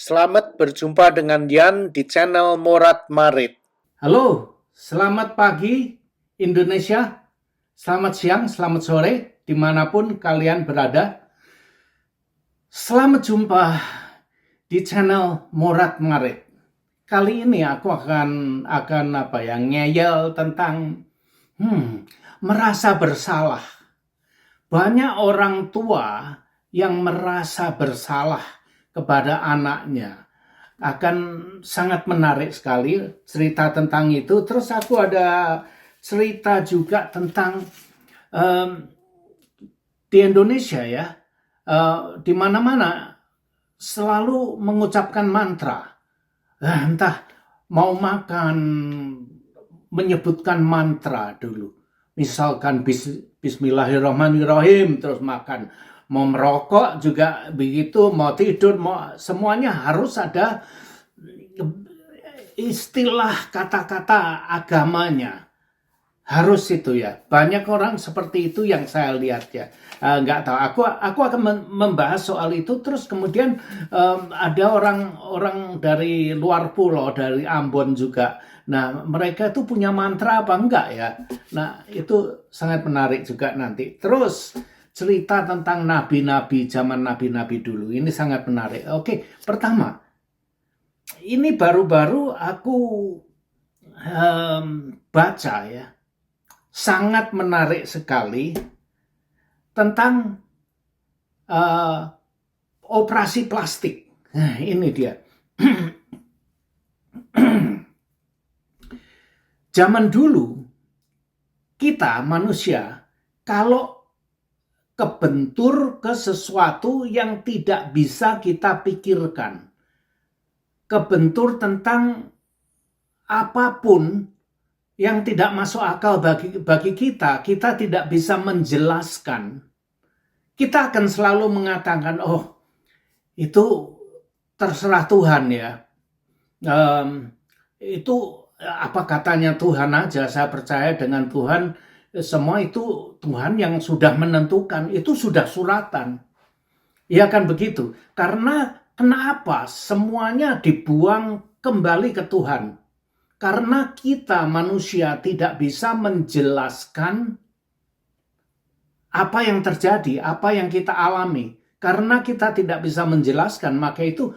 Selamat berjumpa dengan Dian di channel Morat Marit. Halo, selamat pagi Indonesia, selamat siang, selamat sore, dimanapun kalian berada. Selamat jumpa di channel Morat Marit. Kali ini aku akan ngeyel tentang merasa bersalah. Banyak orang tua yang merasa bersalah kepada anaknya. Akan sangat menarik sekali cerita tentang itu. Terus aku ada cerita juga tentang di Indonesia ya, di mana-mana selalu mengucapkan mantra. Entah mau makan menyebutkan mantra dulu. Misalkan Bismillahirrahmanirrahim terus makan. Mau merokok juga begitu, mau tidur, semuanya harus ada istilah kata-kata agamanya. Harus itu ya. Banyak orang seperti itu yang saya lihat ya. Nggak tahu. Aku akan membahas soal itu. Terus kemudian ada orang dari luar pulau, dari Ambon juga. Nah, mereka itu punya mantra apa enggak ya? Nah, itu sangat menarik juga nanti. Terus cerita tentang nabi-nabi, zaman nabi-nabi dulu. Ini sangat menarik. Oke, pertama, ini baru-baru aku baca ya. Sangat menarik sekali tentang operasi plastik. Nah, ini dia. Zaman dulu, kita manusia, kalau kebentur ke sesuatu yang tidak bisa kita pikirkan, kebentur tentang apapun yang tidak masuk akal bagi kita tidak bisa menjelaskan. Kita akan selalu mengatakan, oh itu terserah Tuhan ya. Itu apa katanya Tuhan aja, saya percaya dengan Tuhan, semua itu Tuhan yang sudah menentukan, itu sudah suratan. Ya kan begitu, karena kenapa semuanya dibuang kembali ke Tuhan? Karena kita manusia tidak bisa menjelaskan apa yang terjadi, apa yang kita alami. Karena kita tidak bisa menjelaskan, maka itu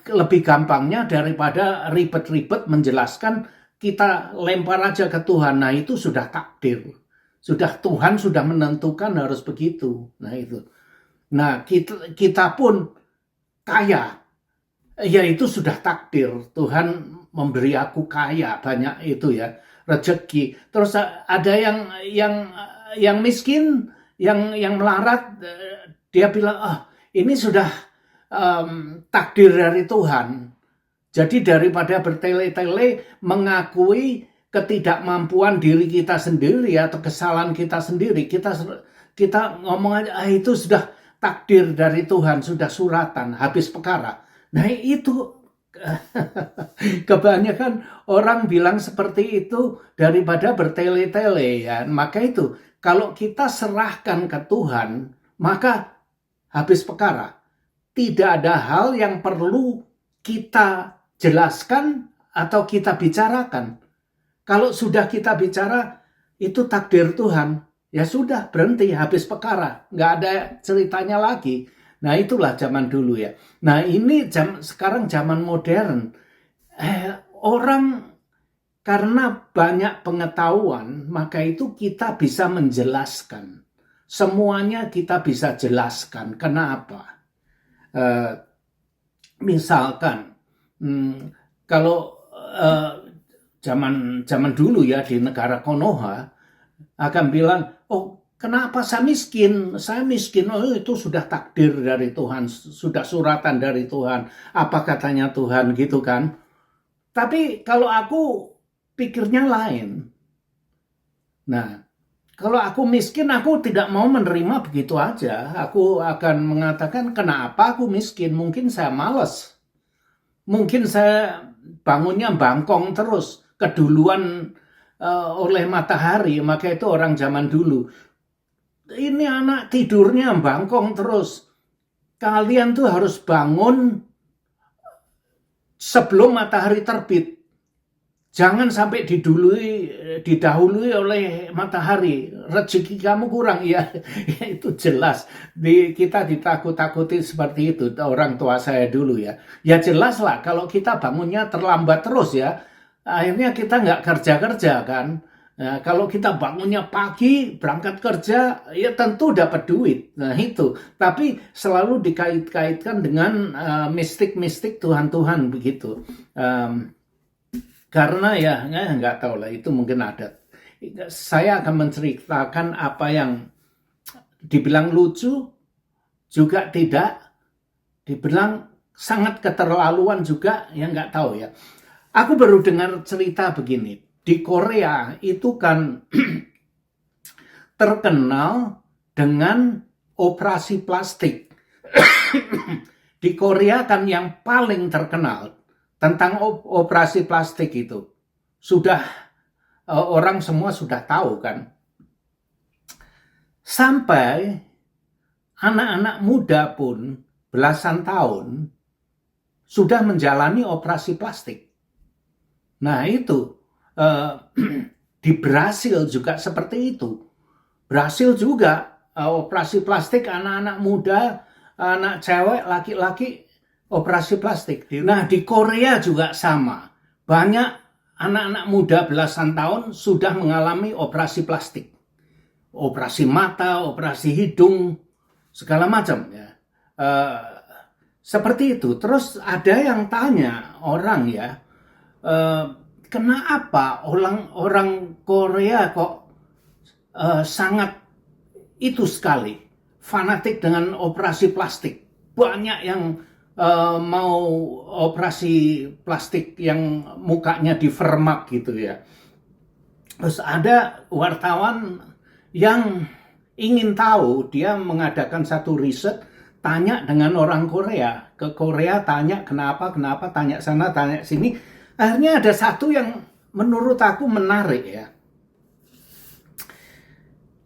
lebih gampangnya daripada ribet-ribet menjelaskan, kita lempar aja ke Tuhan. Nah, itu sudah takdir. Tuhan sudah menentukan harus begitu. Nah, itu. Nah, kita pun kaya. Ya, itu sudah takdir. Tuhan memberi aku kaya, banyak itu ya, rezeki. Terus ada yang miskin, yang melarat, dia bilang, ini sudah takdir dari Tuhan. Jadi daripada bertele-tele mengakui ketidakmampuan diri kita sendiri atau kesalahan kita sendiri, kita ngomong aja, itu sudah takdir dari Tuhan, sudah suratan, habis perkara. Nah, itu kebanyakan orang bilang seperti itu daripada bertele-tele ya. Maka itu, kalau kita serahkan ke Tuhan, maka habis perkara. Tidak ada hal yang perlu kita jelaskan atau kita bicarakan. Kalau sudah kita bicara, itu takdir Tuhan. Ya sudah, berhenti, habis perkara. Nggak ada ceritanya lagi. Nah, itulah zaman dulu ya. Nah, ini sekarang zaman modern. Orang karena banyak pengetahuan, maka itu kita bisa menjelaskan. Semuanya kita bisa jelaskan. Kenapa? Misalkan kalau zaman dulu ya di negara Konoha akan bilang, oh kenapa saya miskin? Saya miskin, oh itu sudah takdir dari Tuhan, sudah suratan dari Tuhan. Apa katanya Tuhan gitu kan? Tapi kalau aku pikirnya lain. Nah, kalau aku miskin, aku tidak mau menerima begitu aja. Aku akan mengatakan, kenapa aku miskin? Mungkin saya malas. Mungkin saya bangunnya bangkong terus, keduluan oleh matahari. Maka itu orang zaman dulu. Ini anak tidurnya bangkong terus. Kalian tuh harus bangun sebelum matahari terbit. Jangan sampai didahului oleh matahari. Rezeki kamu kurang, ya, itu jelas. Kita ditakut-takuti seperti itu, orang tua saya dulu ya. Ya jelas lah, kalau kita bangunnya terlambat terus ya, akhirnya kita nggak kerja-kerja kan. Nah, kalau kita bangunnya pagi, berangkat kerja, ya tentu dapat duit. Nah itu, tapi selalu dikait-kaitkan dengan mistik-mistik Tuhan-Tuhan begitu. Karena ya nggak tahu lah, itu mungkin ada. Saya akan menceritakan apa yang dibilang lucu, juga tidak, dibilang sangat keterlaluan juga, ya nggak tahu ya. Aku baru dengar cerita begini, di Korea itu kan terkenal dengan operasi plastik. Di Korea kan yang paling terkenal tentang operasi plastik itu. Sudah orang semua sudah tahu kan. Sampai anak-anak muda pun belasan tahun sudah menjalani operasi plastik. Nah itu di Brasil juga seperti itu. Brasil juga operasi plastik, anak-anak muda, anak cewek, laki-laki operasi plastik. Nah di Korea juga sama. Banyak anak-anak muda belasan tahun sudah mengalami operasi plastik. Operasi mata, operasi hidung, segala macam ya. Seperti itu. Terus ada yang tanya orang ya, kenapa orang Korea kok sangat itu sekali fanatik dengan operasi plastik. Banyak yang mau operasi plastik yang mukanya difermak gitu ya. Terus ada wartawan yang ingin tahu, dia mengadakan satu riset, tanya dengan orang Korea. Ke Korea tanya kenapa, tanya sana, tanya sini. Akhirnya ada satu yang menurut aku menarik ya.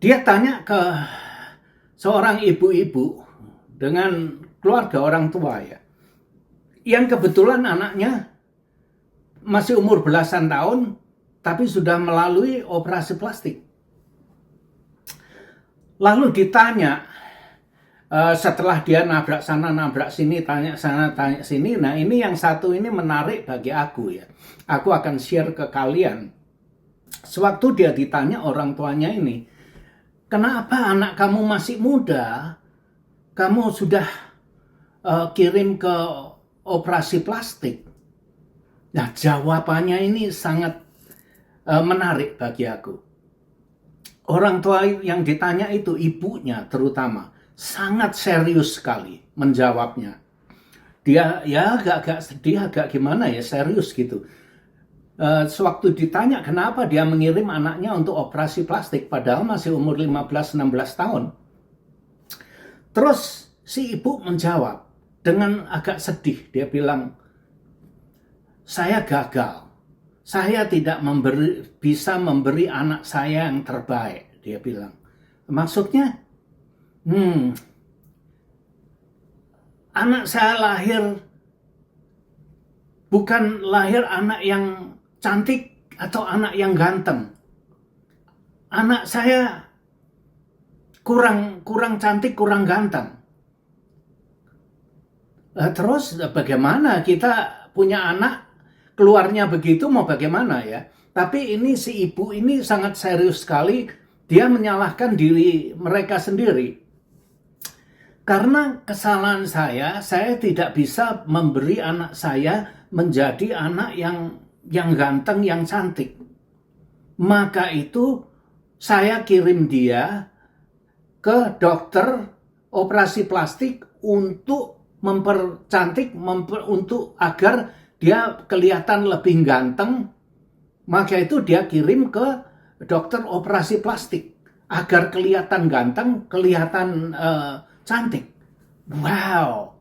Dia tanya ke seorang ibu-ibu dengan keluarga orang tua ya, yang kebetulan anaknya masih umur belasan tahun, tapi sudah melalui operasi plastik. Lalu ditanya, setelah dia nabrak sana, nabrak sini, tanya sana, tanya sini. Nah ini yang satu ini menarik bagi aku ya. Aku akan share ke kalian. Sewaktu dia ditanya orang tuanya ini, kenapa anak kamu masih muda, kamu sudah kirim ke operasi plastik? Nah jawabannya ini sangat menarik bagi aku. Orang tua yang ditanya itu, ibunya terutama, sangat serius sekali menjawabnya. Dia ya agak sedih, agak gimana ya, serius gitu. Sewaktu ditanya kenapa dia mengirim anaknya untuk operasi plastik, padahal masih umur 15-16 tahun. Terus si ibu menjawab dengan agak sedih, dia bilang, saya gagal. Saya tidak bisa memberi anak saya yang terbaik, dia bilang. Maksudnya, anak saya lahir, bukan lahir anak yang cantik atau anak yang ganteng. Anak saya kurang cantik, kurang ganteng. Terus bagaimana kita punya anak, keluarnya begitu, mau bagaimana ya? Tapi ini si ibu ini sangat serius sekali, dia menyalahkan diri mereka sendiri. Karena kesalahan saya tidak bisa memberi anak saya menjadi anak yang ganteng, yang cantik. Maka itu saya kirim dia ke dokter operasi plastik untuk mempercantik, untuk agar dia kelihatan lebih ganteng. Maka itu dia kirim ke dokter operasi plastik agar kelihatan ganteng, kelihatan cantik. Wow.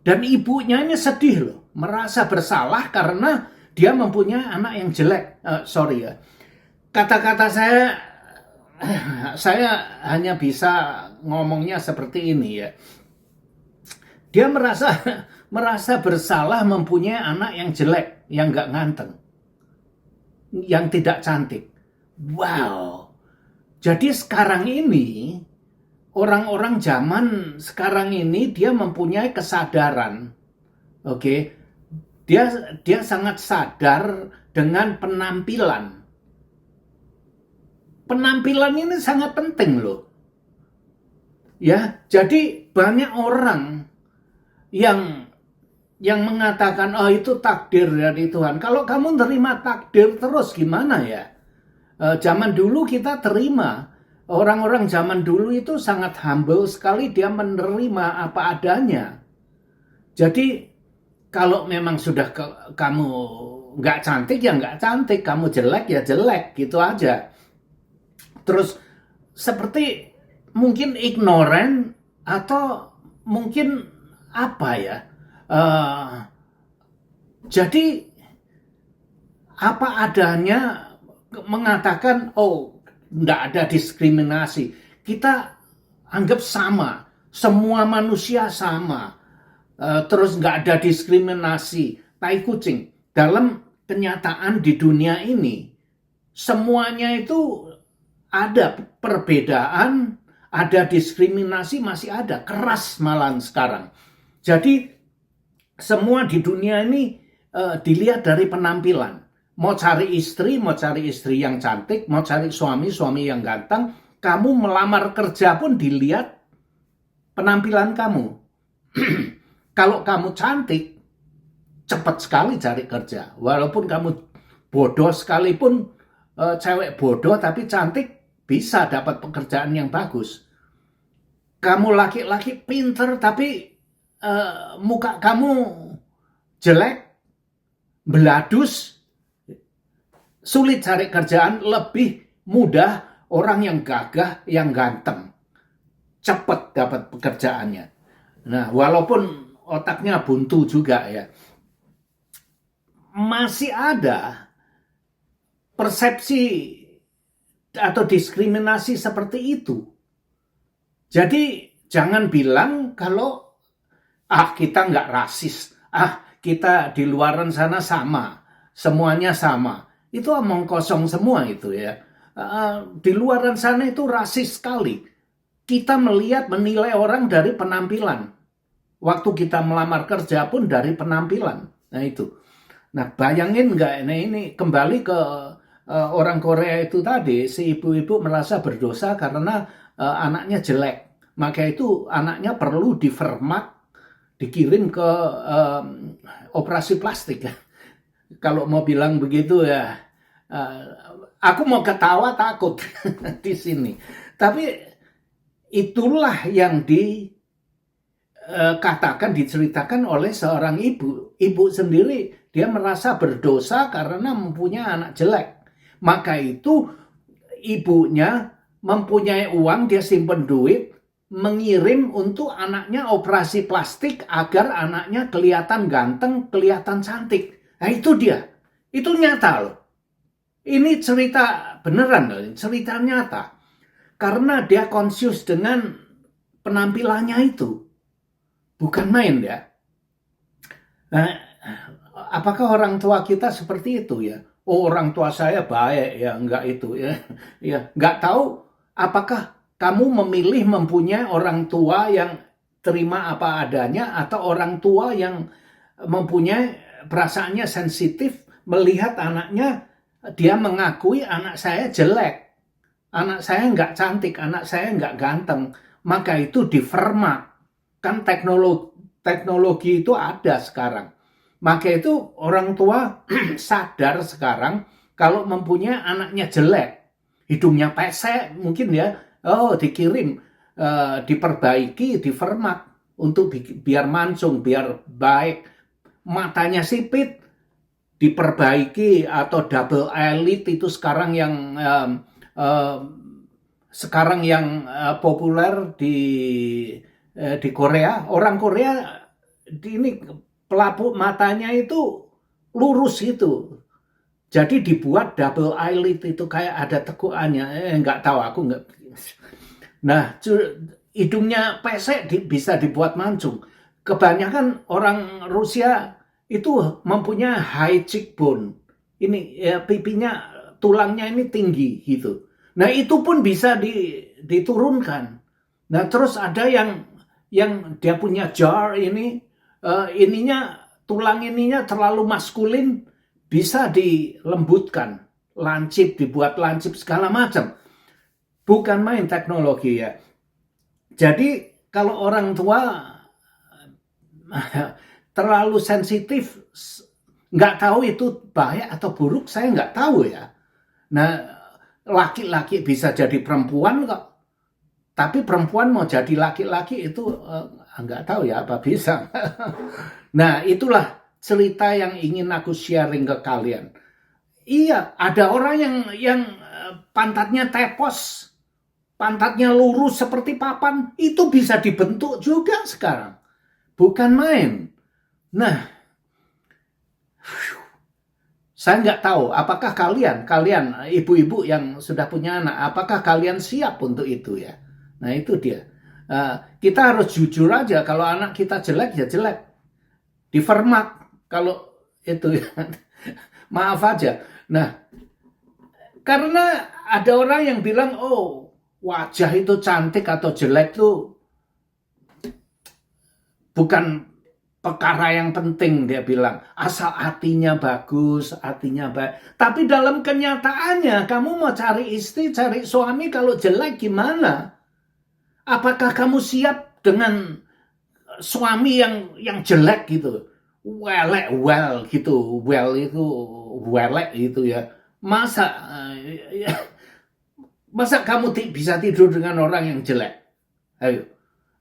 Dan ibunya ini sedih loh, merasa bersalah karena dia mempunyai anak yang jelek. Sorry ya, kata-kata saya hanya bisa ngomongnya seperti ini ya. Dia merasa merasa bersalah mempunyai anak yang jelek, yang nggak ganteng, yang tidak cantik. Wow. Jadi sekarang ini, orang-orang zaman sekarang ini dia mempunyai kesadaran. Oke. Dia sangat sadar dengan penampilan. Penampilan ini sangat penting loh. Ya, jadi banyak orang yang mengatakan, oh itu takdir dari Tuhan. Kalau kamu terima takdir terus gimana ya? Zaman dulu kita terima. Orang-orang zaman dulu itu sangat humble sekali, dia menerima apa adanya. Jadi kalau memang sudah kamu nggak cantik ya nggak cantik, kamu jelek ya jelek, gitu aja. Terus seperti mungkin ignoran atau mungkin apa ya? Jadi apa adanya mengatakan, oh nggak ada diskriminasi. Kita anggap sama, semua manusia sama. Terus nggak ada diskriminasi, tai kucing. Dalam kenyataan di dunia ini, semuanya itu ada perbedaan, ada diskriminasi, masih ada. Keras malahan sekarang. Jadi semua di dunia ini dilihat dari penampilan. Mau cari istri yang cantik, mau cari suami yang ganteng, kamu melamar kerja pun dilihat penampilan kamu. Kalau kamu cantik, cepat sekali cari kerja. Walaupun kamu bodoh sekalipun, cewek bodoh tapi cantik, bisa dapat pekerjaan yang bagus. Kamu laki-laki pinter tapi muka kamu jelek, beladus, sulit cari kerjaan. Lebih mudah orang yang gagah, yang ganteng, cepat dapat pekerjaannya. Nah, walaupun otaknya buntu juga ya, masih ada persepsi atau diskriminasi seperti itu. Jadi jangan bilang kalau kita nggak rasis, kita di luaran sana sama, semuanya sama. Itu omong kosong semua itu ya. Di luaran sana itu rasis sekali. Kita menilai orang dari penampilan. Waktu kita melamar kerja pun dari penampilan. Nah itu. Nah bayangin nggak ini kembali ke orang Korea itu tadi, si ibu-ibu merasa berdosa karena anaknya jelek. Maka itu anaknya perlu difermak, dikirim ke operasi plastik. Kalau mau bilang begitu ya, aku mau ketawa takut di sini. Tapi itulah yang diceritakan oleh seorang ibu. Ibu sendiri dia merasa berdosa karena mempunyai anak jelek. Maka itu ibunya mempunyai uang, dia simpen duit, mengirim untuk anaknya operasi plastik agar anaknya kelihatan ganteng, kelihatan cantik. Nah itu dia. Itu nyata loh. Ini cerita beneran loh, cerita nyata. Karena dia konsius dengan penampilannya itu. Bukan main ya. Nah, apakah orang tua kita seperti itu ya? Oh, orang tua saya baik ya, enggak itu ya. Ya, enggak tahu apakah kamu memilih mempunyai orang tua yang terima apa adanya atau orang tua yang mempunyai perasaannya sensitif melihat anaknya, dia mengakui anak saya jelek, anak saya enggak cantik, anak saya enggak ganteng, maka itu difermak. Kan teknologi itu ada sekarang. Maka itu orang tua sadar sekarang kalau mempunyai anaknya jelek, hidungnya pesek mungkin ya, dikirim, diperbaiki, difermak untuk biar mancung, biar baik. Matanya sipit, diperbaiki, atau double eyelid itu sekarang yang populer di Korea. Orang Korea ini pelapuk matanya itu lurus itu. Jadi dibuat double eyelid itu kayak ada tekukannya. Nggak tahu aku nggak. Nah, hidungnya pesek bisa dibuat mancung. kebanyakan orang Rusia itu mempunyai high cheekbone. Ini ya, pipinya, tulangnya ini tinggi gitu. Nah itu pun bisa diturunkan. Nah terus ada yang dia punya jar ini, tulang ininya terlalu maskulin, bisa dilembutkan, lancip, dibuat lancip segala macam. Bukan main teknologi ya. Jadi kalau orang tua terlalu sensitif, nggak tahu itu bahaya atau buruk, saya nggak tahu ya. Nah, laki-laki bisa jadi perempuan kok, tapi perempuan mau jadi laki-laki itu nggak tahu ya apa bisa. Nah, itulah cerita yang ingin aku sharing ke kalian. Iya, ada orang yang pantatnya tepos, pantatnya lurus seperti papan, itu bisa dibentuk juga sekarang. Bukan main. Nah, saya nggak tahu apakah kalian ibu-ibu yang sudah punya anak, apakah kalian siap untuk itu ya? Nah itu dia. Kita harus jujur aja, kalau anak kita jelek ya jelek. Difermat kalau itu ya. Maaf aja. Nah, karena ada orang yang bilang, oh wajah itu cantik atau jelek tuh bukan perkara yang penting, dia bilang. Asal hatinya bagus, hatinya baik. Tapi dalam kenyataannya, kamu mau cari istri, cari suami, kalau jelek gimana? Apakah kamu siap dengan suami yang jelek gitu? Welek, gitu. Well itu, welek gitu ya. Masa kamu bisa tidur dengan orang yang jelek? Ayo.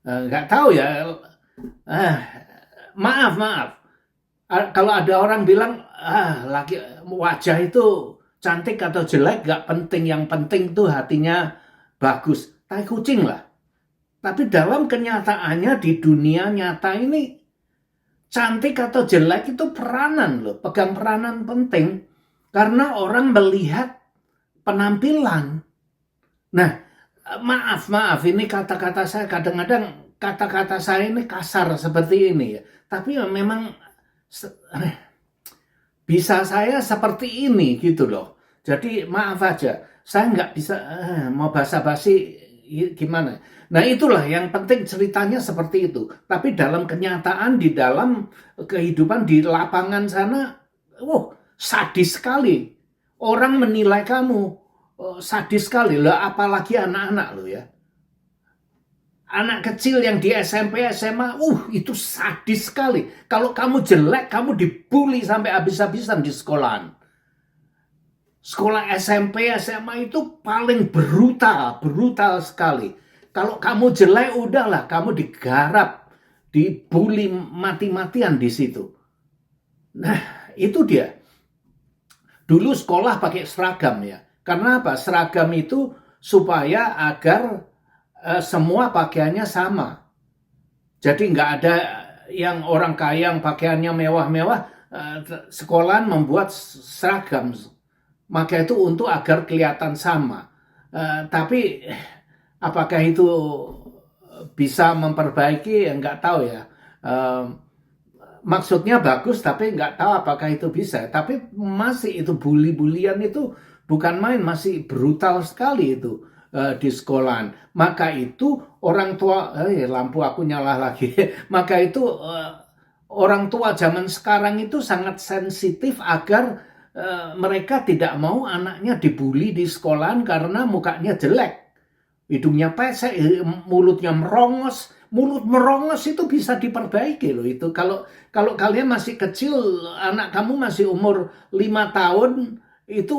Nggak tahu ya. Maaf. Kalau ada orang bilang, wajah itu cantik atau jelek gak penting. Yang penting tuh hatinya bagus. Tai kucing lah. Tapi dalam kenyataannya di dunia nyata ini, cantik atau jelek itu peranan loh. Pegang peranan penting. Karena orang melihat penampilan. Nah, maaf. Ini kata-kata saya kadang-kadang, kata-kata saya ini kasar seperti ini ya. Tapi memang bisa saya seperti ini gitu loh. Jadi maaf aja, saya nggak bisa mau basa-basi gimana. Nah itulah yang penting, ceritanya seperti itu. Tapi dalam kenyataan, di dalam kehidupan di lapangan sana, sadis sekali. Orang menilai kamu sadis sekali lah, apalagi anak-anak lo ya. Anak kecil yang di SMP, SMA, itu sadis sekali. Kalau kamu jelek, kamu dibully sampai habis-habisan di sekolahan. Sekolah SMP, SMA itu paling brutal sekali. Kalau kamu jelek, udahlah, kamu digarap, dibully mati-matian di situ. Nah, itu dia. Dulu sekolah pakai seragam ya. Karena apa? Seragam itu supaya agar semua pakaiannya sama. Jadi nggak ada yang orang kaya yang pakaiannya mewah-mewah, sekolahan membuat seragam. Maka itu untuk agar kelihatan sama. Tapi apakah itu bisa memperbaiki? Nggak tahu ya. Maksudnya bagus, tapi nggak tahu apakah itu bisa. Tapi masih itu bully-bullyan itu bukan main, masih brutal sekali itu. Di sekolahan. Maka itu orang tua, lampu aku nyala lagi. Maka itu orang tua zaman sekarang itu sangat sensitif agar mereka tidak mau anaknya dibully di sekolahan karena mukanya jelek. Hidungnya pesek, mulutnya merongos. Mulut merongos itu bisa diperbaiki loh itu. Kalau kalian masih kecil, anak kamu masih umur 5 tahun, itu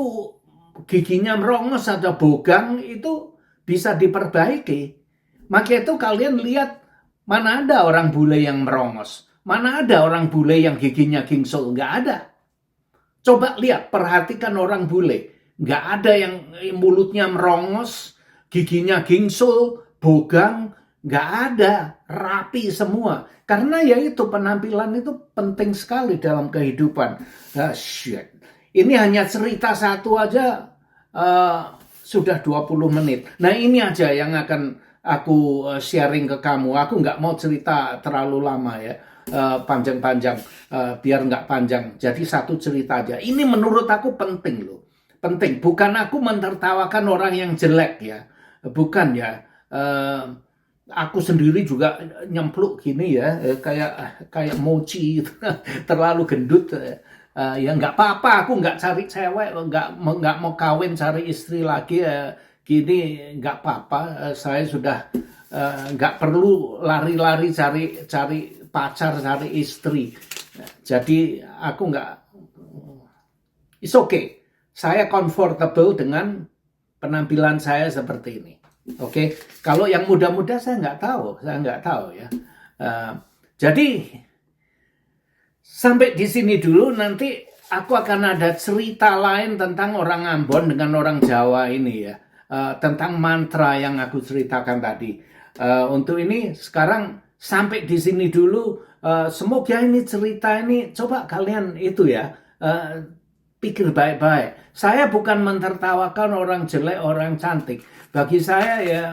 giginya merongos atau bogang, itu bisa diperbaiki. Maka itu kalian lihat, mana ada orang bule yang merongos, mana ada orang bule yang giginya gingsul, nggak ada. Coba lihat, perhatikan orang bule, nggak ada yang mulutnya merongos, giginya gingsul, bogang, nggak ada, rapi semua. Karena ya itu, penampilan itu penting sekali dalam kehidupan. Ini hanya cerita satu aja, sudah 20 menit. Nah ini aja yang akan sharing ke kamu. Aku nggak mau cerita terlalu lama ya, panjang-panjang, biar nggak panjang. Jadi satu cerita aja. Ini menurut aku penting loh. Penting. Bukan aku mentertawakan orang yang jelek ya. Bukan ya. Aku sendiri juga nyempluk gini ya, kayak mochi gitu. Terlalu gendut. Ya nggak apa-apa, aku nggak cari cewek, nggak mau kawin cari istri lagi, gini nggak apa-apa. Saya sudah nggak perlu lari-lari cari pacar, cari istri. Jadi aku nggak, it's okay. Saya comfortable dengan penampilan saya seperti ini. Oke, kalau yang muda-muda saya nggak tahu ya. Jadi sampai di sini dulu, nanti aku akan ada cerita lain tentang orang Ambon dengan orang Jawa ini ya. Tentang mantra yang aku ceritakan tadi. Untuk ini sekarang sampai di sini dulu. Semoga ini cerita ini, coba kalian itu ya, pikir baik-baik. Saya bukan mentertawakan orang jelek, orang cantik. Bagi saya ya,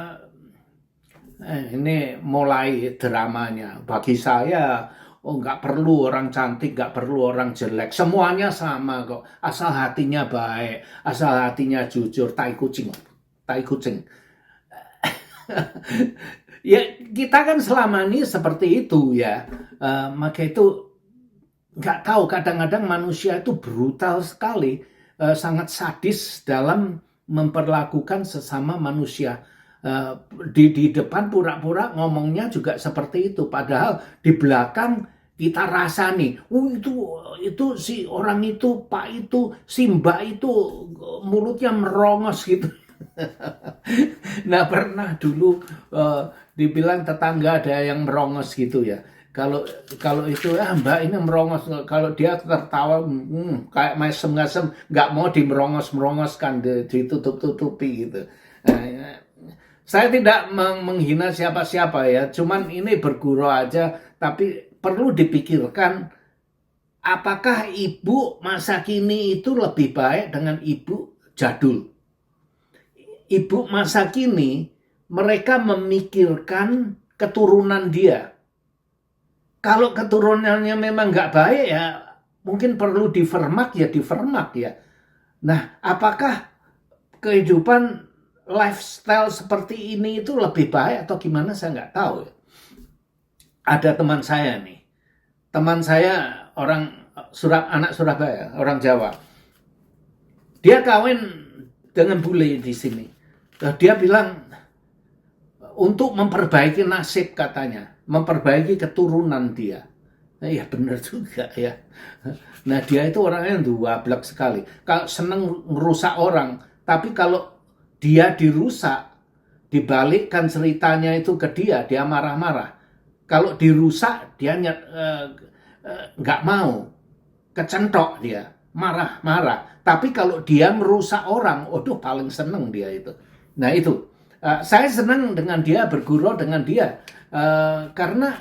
ini mulai dramanya. Bagi saya, nggak perlu orang cantik, nggak perlu orang jelek. Semuanya sama kok. Asal hatinya baik, asal hatinya jujur. Tai kucing. Ya, kita kan selama ini seperti itu ya. Maka itu nggak tahu, kadang-kadang manusia itu brutal sekali, sangat sadis dalam memperlakukan sesama manusia. Di depan pura-pura ngomongnya juga seperti itu, padahal di belakang kita rasani, itu si orang itu, Pak itu, si Mbak itu mulutnya merongos gitu. Nah, pernah dulu dibilang tetangga ada yang merongos gitu ya. Kalau itu Mbak ini merongos, kalau dia tertawa kayak mesem-mesem, nggak mau dimerongos-merongoskan, ditutup-tutupi gitu. Saya tidak menghina siapa-siapa ya, cuman ini bergurau aja. Tapi perlu dipikirkan, apakah ibu masa kini itu lebih baik dengan ibu jadul? Ibu masa kini mereka memikirkan keturunan dia. Kalau keturunannya memang nggak baik ya mungkin perlu difermak ya. Nah, apakah kehidupan lifestyle seperti ini itu lebih baik atau gimana, saya nggak tahu. Ada teman saya nih. Teman saya anak Surabaya, orang Jawa. Dia kawin dengan bule di sini. Dia bilang untuk memperbaiki nasib katanya, memperbaiki keturunan dia. Nah, ya benar juga ya. Nah, dia itu orangnya duablek sekali. Kalau seneng ngerusak orang, tapi kalau dia dirusak, dibalikkan ceritanya itu ke dia marah-marah. Kalau dirusak, dia nggak mau, kecentok dia, marah-marah. Tapi kalau dia merusak orang, paling seneng dia itu. Nah itu, saya senang dengan dia, bergurau dengan dia, karena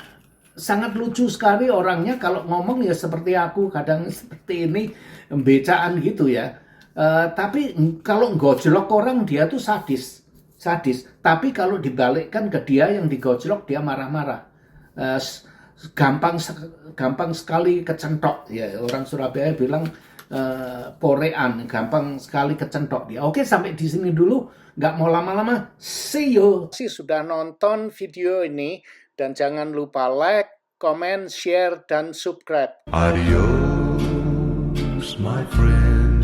sangat lucu sekali orangnya. Kalau ngomong ya seperti aku, kadang seperti ini, becaan gitu ya. Tapi kalau gojlok orang, dia tuh sadis. Tapi kalau dibalikkan ke dia yang digojlok, dia marah-marah. Gampang sekali kecentok ya. Orang Surabaya bilang porean, gampang sekali kecentok dia. Oke, sampai di sini dulu. Nggak mau lama-lama, see you. Sudah nonton video ini, dan jangan lupa like, comment, share, dan subscribe. Adios, my friend.